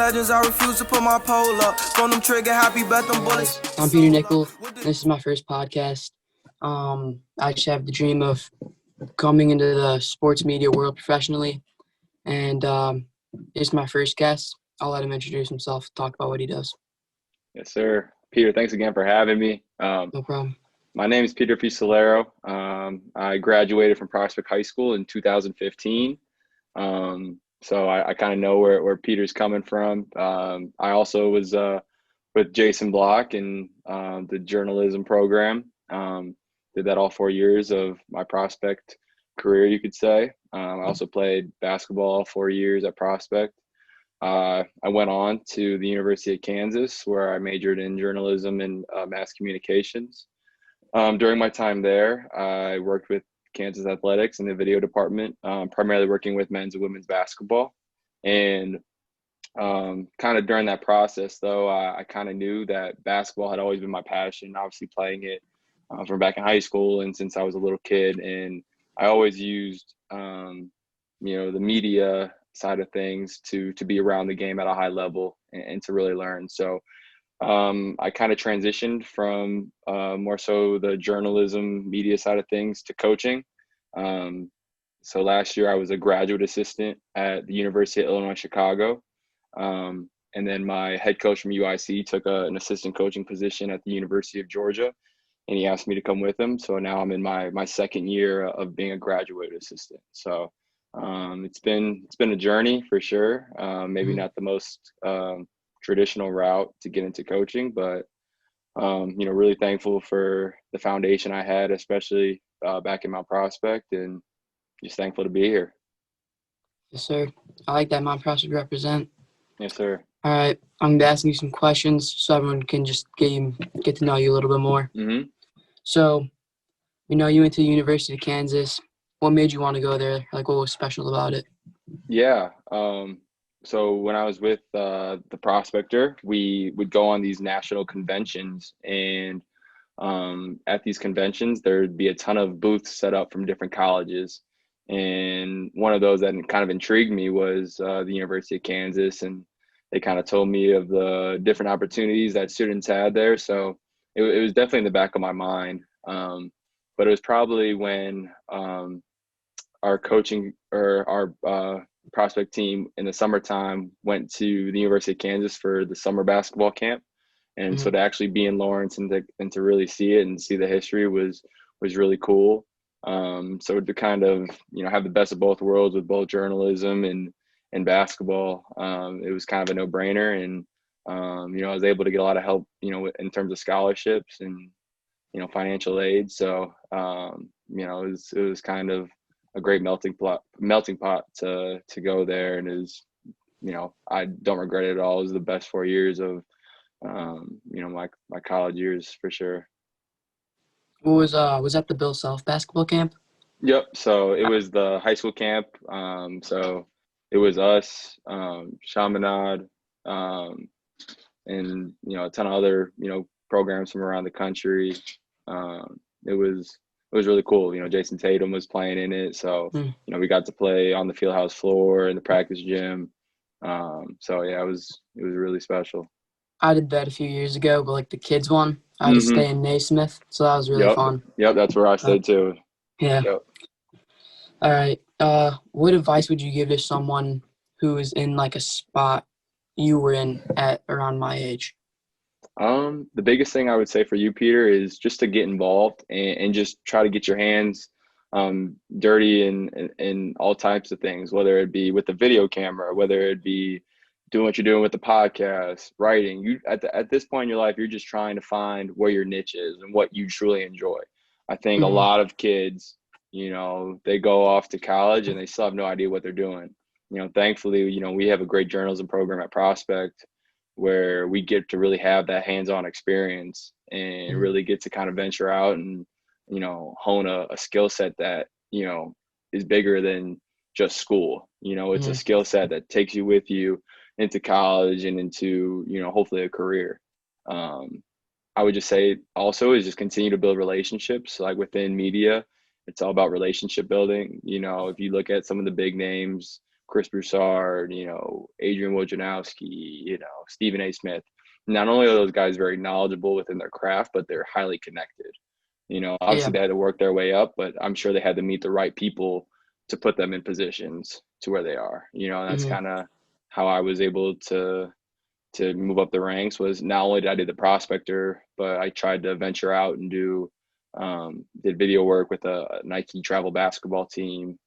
Legends, I refuse to put my pole up. From them trigger happy, bet them bullets. I'm Peter Nickel. This is my first podcast. I just have the dream of coming into the sports media world professionally, and this is my first guest. I'll let him introduce himself, talk about what he does. Yes, sir. Peter, thanks again for having me. No problem. My name is Peter Fusilero. I graduated from Prospect High School in 2015. So I kind of know where Peter's coming from. I also was with Jason Block in the journalism program. Did that all 4 years of my Prospect career, you could say. I also played basketball all 4 years at Prospect. I went on to the University of Kansas, where I majored in journalism and mass communications. During my time there, I worked with Kansas Athletics in the video department, primarily working with men's and women's basketball. And kind of during that process, though, I kind of knew that basketball had always been my passion, obviously playing it from back in high school and since I was a little kid. And I always used, the media side of things to be around the game at a high level and to really learn. So I kind of transitioned from more so the journalism media side of things to coaching. So last year I was a graduate assistant at the University of Illinois, Chicago. And then my head coach from UIC took an assistant coaching position at the University of Georgia, and he asked me to come with him. So now I'm in my second year of being a graduate assistant. So it's been a journey for sure. Maybe not the most traditional route to get into coaching, but really thankful for the foundation I had, especially back in Mount Prospect, and just thankful to be here. Yes, sir. I like that Mount Prospect represent. Yes, sir. All right. I'm going to be asking you some questions so everyone can just get to know you a little bit more. Mm-hmm. So, we know you went to the University of Kansas. What made you want to go there? Like, what was special about it? Yeah. So when I was with the Prospector, we would go on these national conventions, and at these conventions, there'd be a ton of booths set up from different colleges. And one of those that kind of intrigued me was the University of Kansas, and they kind of told me of the different opportunities that students had there. So it was definitely in the back of my mind. But it was probably when our coaching or our Prospect team in the summertime went to the University of Kansas for the summer basketball camp. And so to actually be in Lawrence and to really see it and see the history was really cool. So to kind of, have the best of both worlds with both journalism and basketball, it was kind of a no-brainer. And, I was able to get a lot of help, in terms of scholarships and, financial aid. So, it was kind of a great melting pot to go there. And I don't regret it at all. It was the best 4 years of, my college years for sure. What was that the Bill Self basketball camp? Yep. So it was the high school camp. So it was us, Chaminade, and, a ton of other, programs from around the country. It was really cool. Jason Tatum was playing in it. So, we got to play on the fieldhouse floor in the practice gym. So yeah, it was really special. I did that a few years ago, but like the kids one, I had to stay in Naismith, so that was really fun. Yep, that's where I stayed too. Yeah. Yep. All right. What advice would you give to someone who is in like a spot you were in at around my age? The biggest thing I would say for you, Peter, is just to get involved and just try to get your hands dirty in all types of things, whether it be with the video camera, whether it be doing what you're doing with the podcast, writing. You at this point in your life, you're just trying to find where your niche is and what you truly enjoy. I think a lot of kids, they go off to college and they still have no idea what they're doing. Thankfully, we have a great journalism program at Prospect where we get to really have that hands-on experience and really get to kind of venture out and, hone a skill set that, is bigger than just school. It's a skill set that takes you with you into college and into, hopefully a career. I would just say also is just continue to build relationships. Like within media, it's all about relationship building. If you look at some of the big names, Chris Broussard, Adrian Wojnarowski, Stephen A. Smith. Not only are those guys very knowledgeable within their craft, but they're highly connected. Obviously Yeah. they had to work their way up, but I'm sure they had to meet the right people to put them in positions to where they are. And that's Hmm. kind of how I was able to move up the ranks. Was not only did I do the prospector, but I tried to venture out and did video work with a Nike travel basketball team.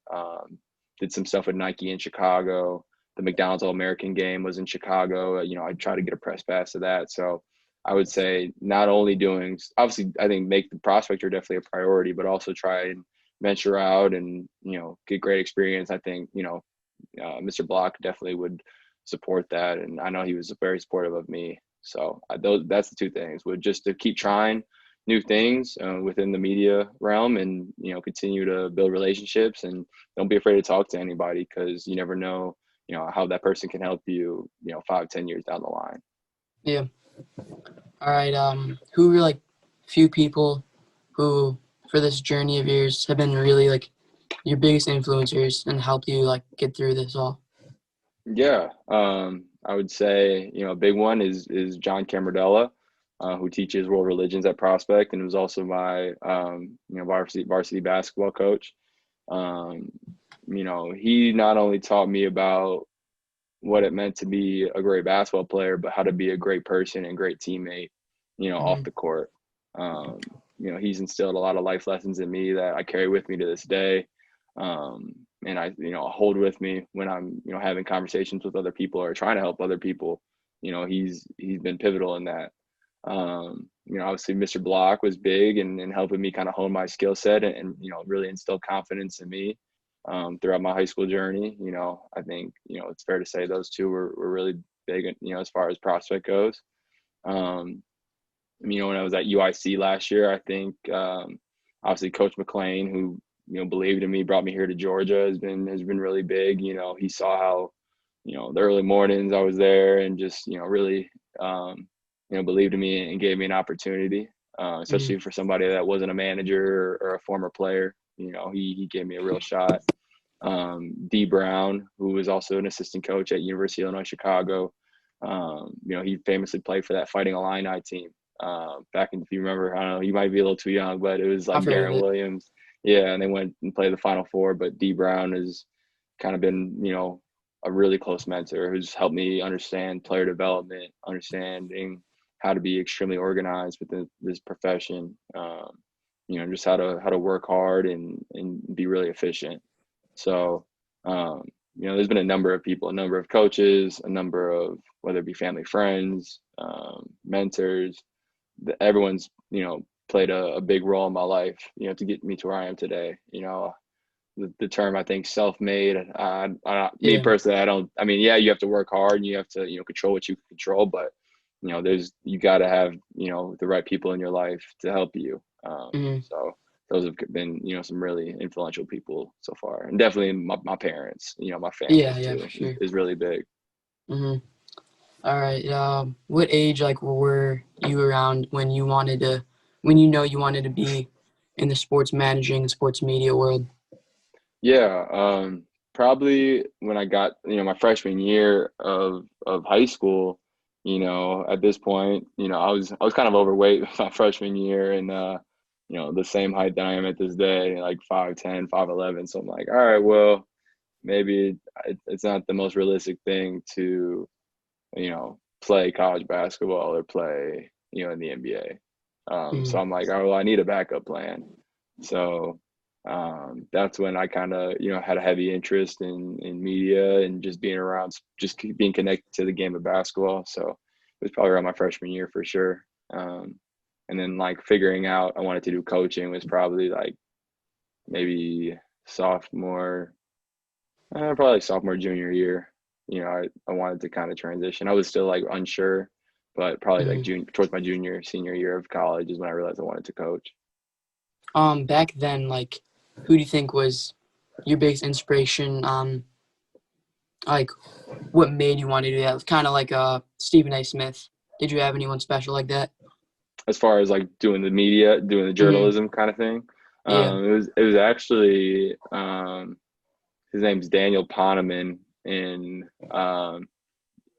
Did some stuff with Nike in Chicago. The McDonald's All-American game was in Chicago. I tried to get a press pass to that. So I would say not only doing, obviously, I think make the prospector definitely a priority, but also try and venture out and, get great experience. I think, Mr. Block definitely would support that. And I know he was very supportive of me. So that's the two things, would just to keep trying new things within the media realm and, continue to build relationships, and don't be afraid to talk to anybody, because you never know, how that person can help you, 5-10 years down the line. Yeah. All right. Who were like few people who, for this journey of yours, have been really like your biggest influencers and helped you like get through this all? Yeah, I would say, a big one is John Camardella, who teaches world religions at Prospect, and was also my varsity basketball coach. Um, he not only taught me about what it meant to be a great basketball player, but how to be a great person and great teammate, off Hmm. the court. He's instilled a lot of life lessons in me that I carry with me to this day. And I, hold with me when I'm, having conversations with other people or trying to help other people. He's been pivotal in that. Obviously Mr. Block was big and helping me kind of hone my skill set and really instill confidence in me throughout my high school journey. I think, it's fair to say those two were really big, as far as prospect goes. When I was at UIC last year, I think obviously Coach McLean, who believed in me, brought me here to Georgia, has been really big. He saw how the early mornings I was there, and just really believed in me and gave me an opportunity, Hmm. especially for somebody that wasn't a manager or a former player. He gave me a real shot. D Brown, who was also an assistant coach at University of Illinois Chicago. He famously played for that Fighting Illini team. Back in, if you remember, I don't know, you might be a little too young, but it was I've like heard of Darren it. Williams. Yeah, and they went and played the Final Four. But D Brown has kind of been, a really close mentor who's helped me understand player development, understanding how to be extremely organized within this profession. Just how to work hard and be really efficient. So, there's been a number of people, a number of coaches, a number of, whether it be family, friends, mentors, everyone's, played a big role in my life, to get me to where I am today. The term, I think, self-made, me Yeah. personally, I mean, yeah, you have to work hard and you have to, control what you can control, but, you got to have, the right people in your life to help you. Hmm. So those have been, some really influential people so far, and definitely my parents, my family Yeah. Yeah. too, For sure. is really big. Hmm. All right. What age like were you around when you wanted to be in the sports managing and sports media world? Yeah, probably when I got, my freshman year of high school. At this point, I was kind of overweight my freshman year, and the same height that I am at this day, like 5'10", 5'11". So I'm like, all right, well, maybe it's not the most realistic thing to, play college basketball or play, in the NBA. So Hmm. I'm like, oh, well, I need a backup plan. So that's when I kind of, had a heavy interest in media and just being around, just being connected to the game of basketball. So it was probably around my freshman year for sure. And then like figuring out I wanted to do coaching was probably like maybe sophomore, probably like sophomore, junior year. I wanted to kind of transition. I was still like unsure, but probably like Hmm. towards my junior, senior year of college is when I realized I wanted to coach. Back then, like, who do you think was your biggest inspiration? Like, what made you want to do that? Kind of like Stephen A. Smith. Did you have anyone special like that? As far as like doing the media, doing the Hmm. journalism kind of thing. Yeah. It was actually his name's Daniel Poneman. and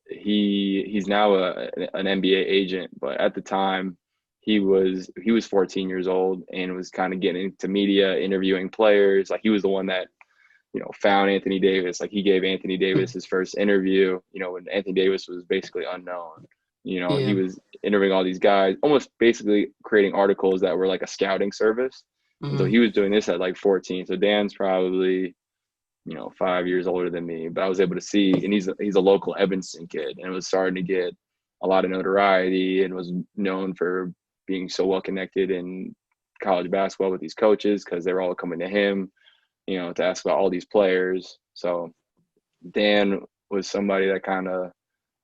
he's now an NBA agent. But at the time, he was 14 years old and was kind of getting into media, interviewing players. Like he was the one that found Anthony Davis. Like he gave Anthony Davis his first interview. When Anthony Davis was basically unknown. He Yeah. was interviewing all these guys, almost basically creating articles that were like a scouting service. And so Mm-hmm. he was doing this at like 14. So Dan's probably 5 years older than me, but I was able to see, and he's a local Evanston kid, and was starting to get a lot of notoriety, and was known for being so well connected in college basketball with these coaches because they were all coming to him, to ask about all these players. So Dan was somebody that kind of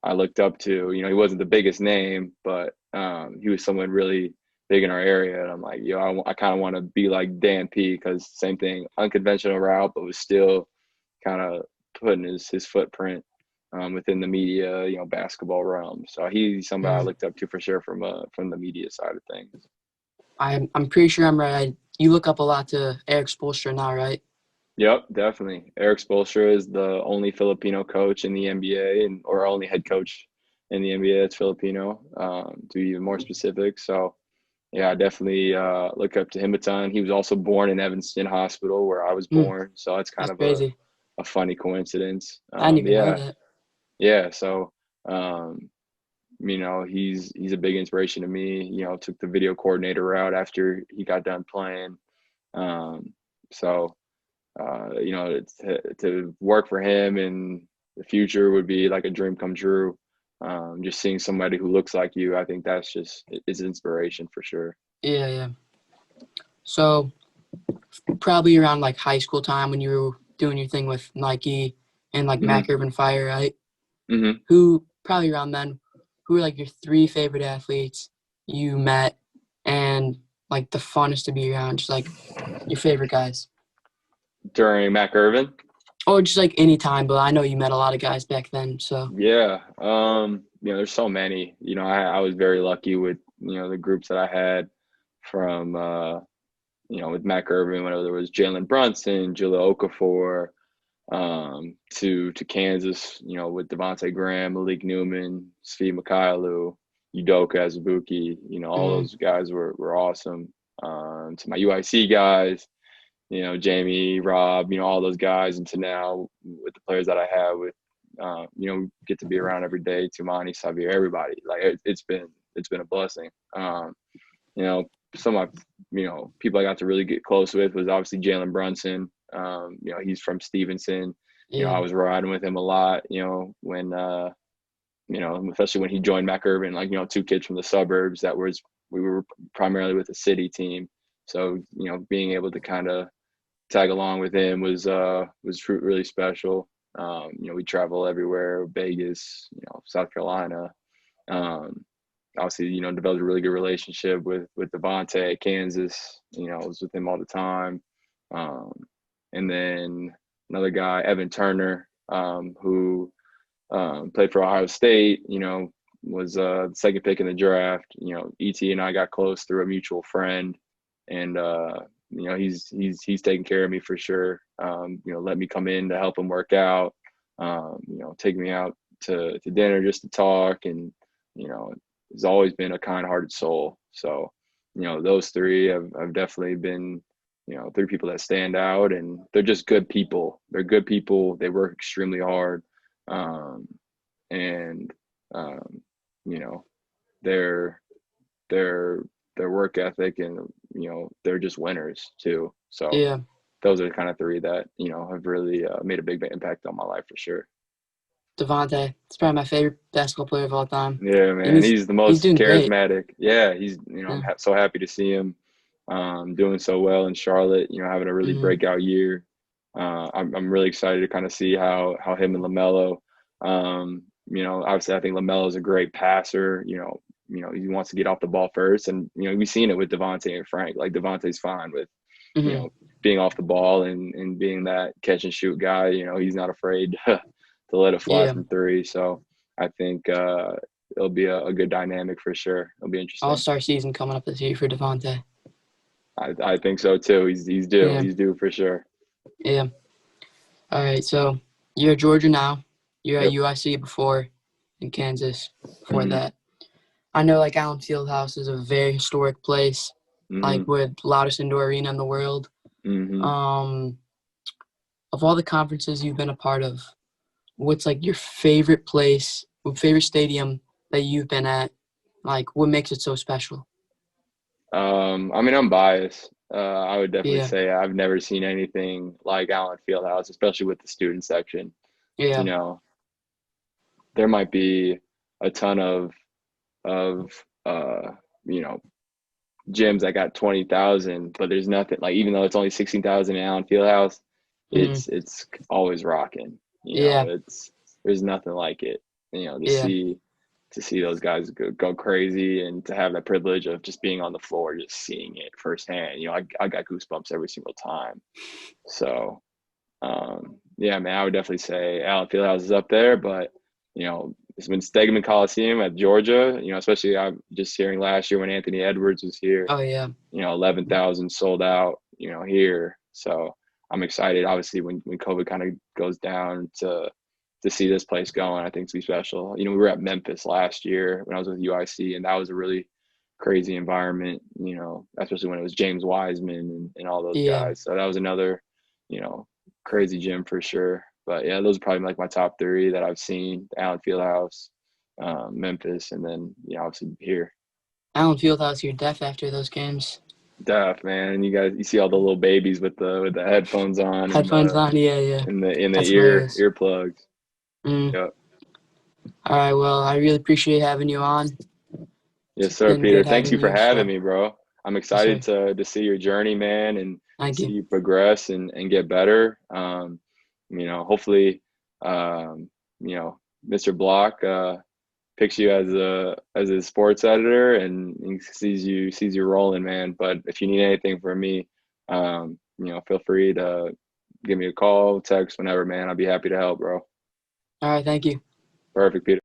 I looked up to. He wasn't the biggest name, but he was someone really big in our area. And I'm like, I kind of want to be like Dan P, because same thing, unconventional route, but was still kind of putting his footprint within the media, basketball realm. So he's somebody I looked up to for sure from the media side of things. I'm pretty sure I'm right. You look up a lot to Eric Spoelstra now, right? Yep, definitely. Eric Spoelstra is the only Filipino coach in the NBA, or only head coach in the NBA that's Filipino, to be even more specific. So, yeah, I definitely look up to him a ton. He was also born in Evanston Hospital, where I was born. So it's kind That's of crazy. a funny coincidence. I didn't even know that. Yeah. So, he's a big inspiration to me. Took the video coordinator route after he got done playing. So, to work for him in the future would be like a dream come true. Just seeing somebody who looks like you, I think that's just is inspiration for sure. Yeah, yeah. So probably around like high school time when you were doing your thing with Nike and like Mac Urban Fire, right? Mm-hmm. Who probably around then, who were like your 3 favorite athletes you met and like the funnest to be around, just like your favorite guys? During Mac Irvin? Or just like any time, but I know you met a lot of guys back then, so. Yeah. There's so many. I was very lucky with, the groups that I had from, with Mac Irvin, when there was Jalen Brunson, Jahlil Okafor, to Kansas, with Devontae Graham, Malik Newman, Svi Mikhailou, Udoka Azubuike, all those guys were awesome. To my UIC guys, Jamie, Rob, all those guys, and to now with the players that I have with, get to be around every day, Tumani, Xavier, everybody. Like it's been a blessing. Some of my, people I got to really get close with was obviously Jalen Brunson. He's from Stevenson. I was riding with him a lot, when, especially when he joined Mac Irvin, like, 2 kids from the suburbs we were primarily with the city team. So, being able to kind of tag along with him was really special. We travel everywhere, Vegas, South Carolina. Obviously, developed a really good relationship with Devontae at Kansas. I was with him all the time. And then another guy, Evan Turner, who played for Ohio State, was the second pick in the draft. ET and I got close through a mutual friend. And, he's taking care of me for sure. Let me come in to help him work out, take me out to dinner just to talk. And, he's always been a kind-hearted soul. So, those 3 have definitely been, 3 people that stand out, and they're just good people. They're good people. They work extremely hard. Their work ethic, and, they're just winners too. So Yeah. those are the kind of 3 that, have really made a big impact on my life for sure. Devontae, it's probably my favorite basketball player of all time. Yeah, man. And He's the he's most doing charismatic. great. Yeah, he's, I'm so happy to see him doing so well in Charlotte, having a really breakout year. I'm really excited to kind of see how him and LaMelo, obviously I think LaMelo is a great passer. He wants to get off the ball first, and we've seen it with Devontae and Frank. Like Devontae's fine with being off the ball and being that catch and shoot guy. He's not afraid to let it fly from 3. So I think it'll be a good dynamic for sure. It'll be interesting. All-Star season coming up this year for Devontae. I think so too. He's due. Yeah. He's due for sure. Yeah. All right. So You're at Georgia now. You're at Yep. UIC before, in Kansas before Mhm. that. I know like Allen Fieldhouse is a very historic place, like Mhm. with loudest indoor arena in the world. Mhm. Um, of all the conferences you've been a part of, what's like your favorite place, favorite stadium that you've been at? Like, what makes it so special? I mean, I'm biased. I would definitely Yeah, say I've never seen anything like Allen Fieldhouse, especially with the student section. You yeah, know, there might be a ton of uh, you know, gyms that got 20,000, but there's nothing like even though it's only 16,000 in Allen Fieldhouse, mm, it's always rocking. yeah, It's there's nothing like it. To yeah, see those guys go crazy and to have that privilege of just being on the floor, just seeing it firsthand. I got goosebumps every single time. So yeah, man, I would definitely say Allen Fieldhouse is up there, but it's been Stegeman Coliseum at Georgia. Especially I'm just hearing last year when Anthony Edwards was here. oh yeah, 11,000 sold out. Here. So I'm excited. Obviously, when COVID kind of goes down to see this place going, I think it's be special. We were at Memphis last year when I was with UIC, and that was a really crazy environment. Especially when it was James Wiseman and all those yeah. guys. So that was another, you know, crazy gym for sure. But yeah, those are probably like my top three that I've seen: Allen Fieldhouse, Memphis, and then obviously here. Allen Fieldhouse, you're deaf after those games. Deaf, man. You see all the little babies with the headphones on and Headphones the on, yeah, yeah. in the That's hilarious. earplugs. Mm. Yep. All right, well, I really appreciate having you on. Yes, It's sir, been Peter. good Thanks having you for you. having So, me, bro. I'm yes, excited sir. to see your journey, man, and Thank see you. you progress and get better. Hopefully, Mr. Block picks you as a sports editor and he sees you rolling, man. But if you need anything from me, feel free to give me a call, text, whenever, man. I'll be happy to help, bro. All right, thank you. Perfect, Peter.